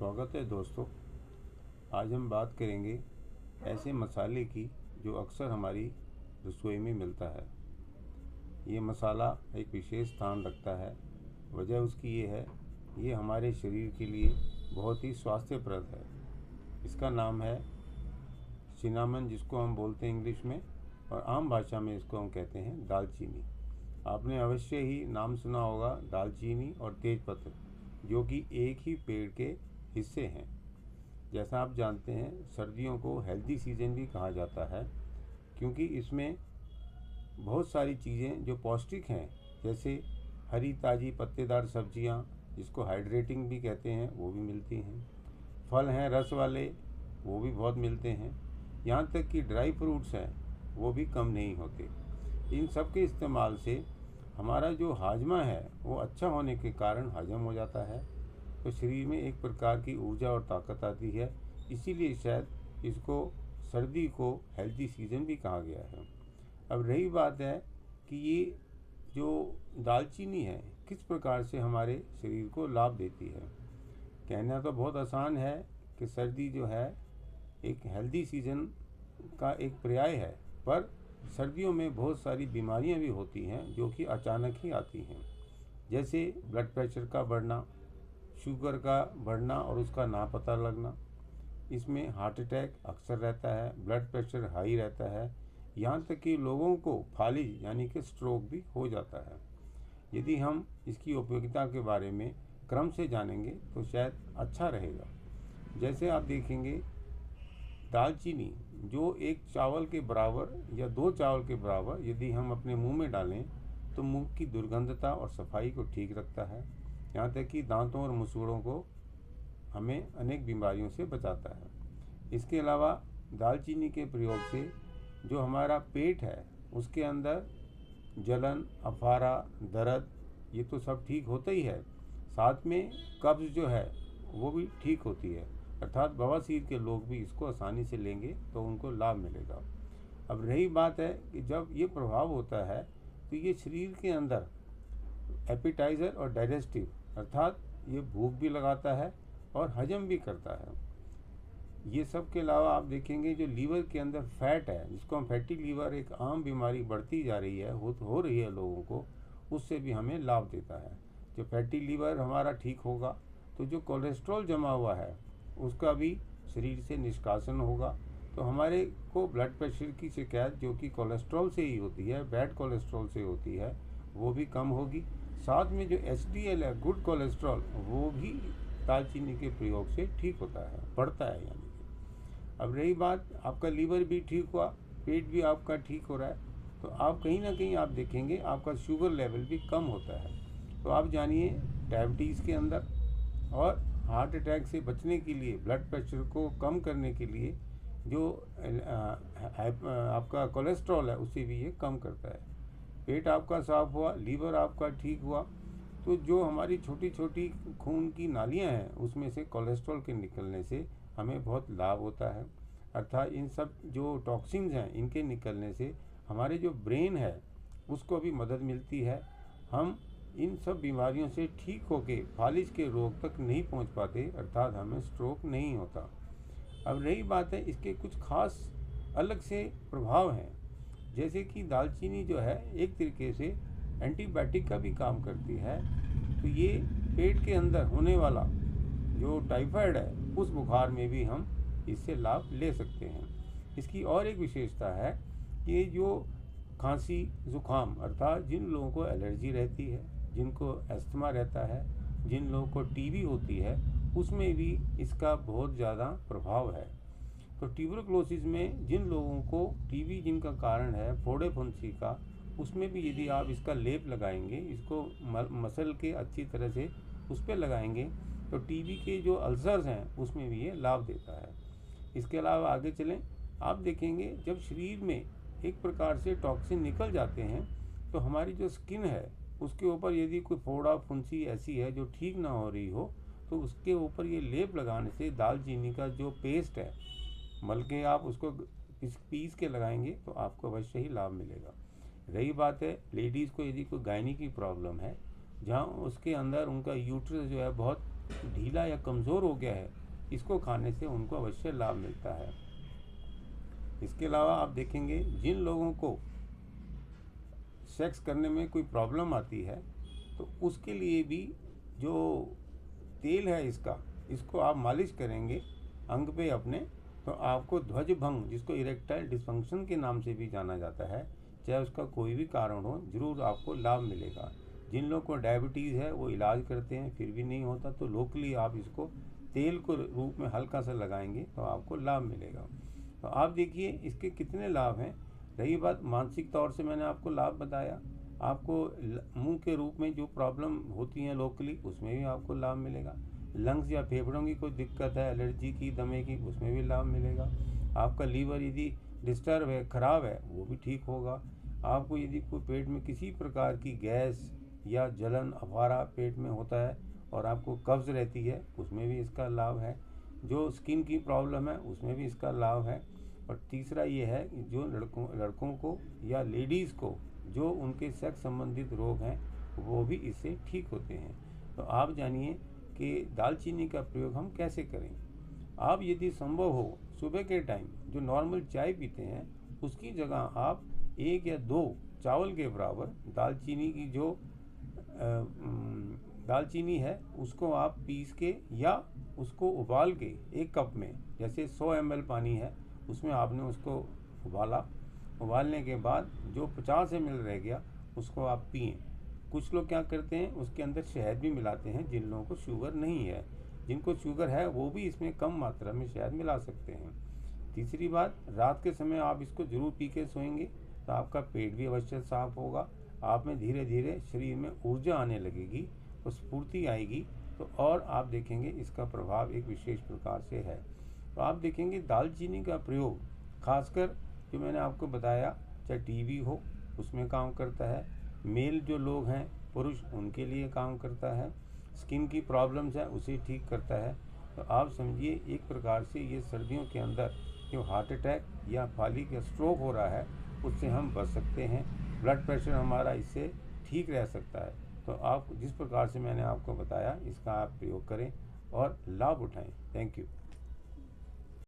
स्वागत है दोस्तों। आज हम बात करेंगे ऐसे मसाले की जो अक्सर हमारी रसोई में मिलता है। ये मसाला एक विशेष स्थान रखता है। वजह उसकी ये है, ये हमारे शरीर के लिए बहुत ही स्वास्थ्यप्रद है। इसका नाम है सिनामन, जिसको हम बोलते हैं इंग्लिश में, और आम भाषा में इसको हम कहते हैं दालचीनी। आपने अवश्य ही नाम सुना होगा दालचीनी और तेज़पत्ता, जो कि एक ही पेड़ के हिस्से हैं। जैसा आप जानते हैं, सर्दियों को हेल्दी सीजन भी कहा जाता है, क्योंकि इसमें बहुत सारी चीज़ें जो पौष्टिक हैं, जैसे हरी ताज़ी पत्तेदार सब्जियां, जिसको हाइड्रेटिंग भी कहते हैं, वो भी मिलती हैं। फल हैं रस वाले, वो भी बहुत मिलते हैं। यहाँ तक कि ड्राई फ्रूट्स हैं, वो भी कम नहीं होते। इन सब के इस्तेमाल से हमारा जो हाजमा है वो अच्छा होने के कारण हजम हो जाता है, तो शरीर में एक प्रकार की ऊर्जा और ताकत आती है। इसीलिए शायद इसको सर्दी को हेल्दी सीजन भी कहा गया है। अब रही बात है कि ये जो दालचीनी है किस प्रकार से हमारे शरीर को लाभ देती है। कहना तो बहुत आसान है कि सर्दी जो है एक हेल्दी सीजन का एक पर्याय है, पर सर्दियों में बहुत सारी बीमारियां भी होती हैं जो कि अचानक ही आती हैं, जैसे ब्लड प्रेशर का बढ़ना, शुगर का बढ़ना और उसका ना पता लगना। इसमें हार्ट अटैक अक्सर रहता है, ब्लड प्रेशर हाई रहता है, यहाँ तक कि लोगों को फालिज यानी कि स्ट्रोक भी हो जाता है। यदि हम इसकी उपयोगिता के बारे में क्रम से जानेंगे तो शायद अच्छा रहेगा। जैसे आप देखेंगे, दालचीनी जो एक चावल के बराबर या 2 चावल के बराबर यदि हम अपने मुंह में डालें तो मुंह की दुर्गंधता और सफाई को ठीक रखता है। यहाँ तक कि दांतों और मसूड़ों को हमें अनेक बीमारियों से बचाता है। इसके अलावा दालचीनी के प्रयोग से जो हमारा पेट है उसके अंदर जलन, अफारा, दर्द, ये तो सब ठीक होता ही है। साथ में कब्ज़ जो है वो भी ठीक होती है, अर्थात बवासीर के लोग भी इसको आसानी से लेंगे तो उनको लाभ मिलेगा। अब रही बात है कि जब ये प्रभाव होता है तो ये शरीर के अंदर एपिटाइज़र और डाइजेस्टिव, अर्थात ये भूख भी लगाता है और हजम भी करता है। ये सब के अलावा आप देखेंगे जो लीवर के अंदर फैट है, जिसको हम फैटी लीवर, एक आम बीमारी बढ़ती जा रही है, हो रही है लोगों को, उससे भी हमें लाभ देता है। जो फैटी लीवर हमारा ठीक होगा तो जो कोलेस्ट्रॉल जमा हुआ है उसका भी शरीर से निष्कासन होगा, तो हमारे को ब्लड प्रेशर की शिकायत जो कि कोलेस्ट्रॉल से ही होती है, बैड कोलेस्ट्रॉल से होती है, वो भी कम होगी। साथ में जो HDL है, गुड कोलेस्ट्रॉल, वो भी दालचीनी के प्रयोग से ठीक होता है, बढ़ता है यानी कि। अब रही बात, आपका लीवर भी ठीक हुआ, पेट भी आपका ठीक हो रहा है, तो आप कहीं ना कहीं आप देखेंगे आपका शुगर लेवल भी कम होता है। तो आप जानिए, डायबिटीज़ के अंदर और हार्ट अटैक से बचने के लिए, ब्लड प्रेशर को कम करने के लिए जो आपका कोलेस्ट्रॉल है उसे भी ये कम करता है। पेट आपका साफ हुआ, लीवर आपका ठीक हुआ, तो जो हमारी छोटी छोटी खून की नालियां हैं उसमें से कोलेस्ट्रॉल के निकलने से हमें बहुत लाभ होता है। अर्थात इन सब जो टॉक्सिन्स हैं इनके निकलने से हमारे जो ब्रेन है उसको भी मदद मिलती है। हम इन सब बीमारियों से ठीक होके फालिज के रोग तक नहीं पहुंच पाते, अर्थात हमें स्ट्रोक नहीं होता। अब रही बात है, इसके कुछ खास अलग से प्रभाव हैं, जैसे कि दालचीनी जो है एक तरीके से एंटीबायोटिक का भी काम करती है। तो ये पेट के अंदर होने वाला जो टाइफाइड है उस बुखार में भी हम इससे लाभ ले सकते हैं। इसकी और एक विशेषता है कि जो खांसी जुकाम, अर्थात जिन लोगों को एलर्जी रहती है, जिनको अस्थमा रहता है, जिन लोगों को टीबी होती है, उसमें भी इसका बहुत ज़्यादा प्रभाव है। तो ट्यूबरक्लोसिस में जिन लोगों को टीबी जिनका कारण है फोड़े फुंसी का, उसमें भी यदि आप इसका लेप लगाएंगे, इसको मसल के अच्छी तरह से उस पर लगाएंगे, तो टीबी के जो अल्सर्स हैं उसमें भी ये लाभ देता है। इसके अलावा आगे चलें, आप देखेंगे जब शरीर में एक प्रकार से टॉक्सिन निकल जाते हैं तो हमारी जो स्किन है उसके ऊपर यदि कोई फोड़ा फुंसी ऐसी है जो ठीक ना हो रही हो, तो उसके ऊपर ये लेप लगाने से दालचीनी का जो पेस्ट है मल के आप उसको पीस के लगाएंगे तो आपको अवश्य ही लाभ मिलेगा। रही बात है लेडीज़ को, यदि कोई गायनी की प्रॉब्लम है जहाँ उसके अंदर उनका यूट्रस जो है बहुत ढीला या कमज़ोर हो गया है, इसको खाने से उनको अवश्य लाभ मिलता है। इसके अलावा आप देखेंगे जिन लोगों को सेक्स करने में कोई प्रॉब्लम आती है तो उसके लिए भी जो तेल है इसको आप मालिश करेंगे अंग पे अपने, तो आपको ध्वजभंग, जिसको इरेक्टाइल डिस्फंक्शन के नाम से भी जाना जाता है, चाहे उसका कोई भी कारण हो, जरूर आपको लाभ मिलेगा। जिन लोगों को डायबिटीज़ है वो इलाज करते हैं फिर भी नहीं होता, तो लोकली आप इसको तेल को रूप में हल्का सा लगाएंगे तो आपको लाभ मिलेगा। तो आप देखिए इसके कितने लाभ हैं। रही बात मानसिक तौर से, मैंने आपको लाभ बताया। आपको मुंह के रूप में जो प्रॉब्लम होती हैं लोकली, उसमें भी आपको लाभ मिलेगा। लंग्स या फेफड़ों की कोई दिक्कत है, एलर्जी की, दमे की, उसमें भी लाभ मिलेगा। आपका लीवर यदि डिस्टर्ब है, ख़राब है, वो भी ठीक होगा। आपको यदि कोई पेट में किसी प्रकार की गैस या जलन, अफारा पेट में होता है और आपको कब्ज़ रहती है, उसमें भी इसका लाभ है। जो स्किन की प्रॉब्लम है उसमें भी इसका लाभ है। और तीसरा ये है कि जो लड़कों को या लेडीज़ को जो उनके सेक्स संबंधित रोग हैं वो भी इससे ठीक होते हैं। तो आप जानिए कि दालचीनी का प्रयोग हम कैसे करें। आप यदि संभव हो सुबह के टाइम जो नॉर्मल चाय पीते हैं उसकी जगह आप 1 या 2 चावल के बराबर दालचीनी की जो दालचीनी है उसको आप पीस के या उसको उबाल के 1 कप में, जैसे 100 ml पानी है उसमें आपने उसको उबाला, उबालने के बाद जो 50 ml रह गया उसको आप पिएं। कुछ लोग क्या करते हैं उसके अंदर शहद भी मिलाते हैं, जिन लोगों को शुगर नहीं है। जिनको शुगर है वो भी इसमें कम मात्रा में शहद मिला सकते हैं। तीसरी बात, रात के समय आप इसको ज़रूर पी के सोएंगे तो आपका पेट भी अवश्य साफ होगा। आप में धीरे धीरे शरीर में ऊर्जा आने लगेगी, तो स्फूर्ति आएगी, तो और आप देखेंगे इसका प्रभाव एक विशेष प्रकार से है। तो आप देखेंगे दालचीनी का प्रयोग खासकर जो मैंने आपको बताया, चाहे टीबी हो उसमें काम करता है, मेल जो लोग हैं पुरुष उनके लिए काम करता है, स्किन की प्रॉब्लम्स है उसे ठीक करता है। तो आप समझिए एक प्रकार से ये सर्दियों के अंदर जो हार्ट अटैक या फालिक या स्ट्रोक हो रहा है उससे हम बच सकते हैं। ब्लड प्रेशर हमारा इससे ठीक रह सकता है। तो आप जिस प्रकार से मैंने आपको बताया इसका आप प्रयोग करें और लाभ उठाएं। Thank you.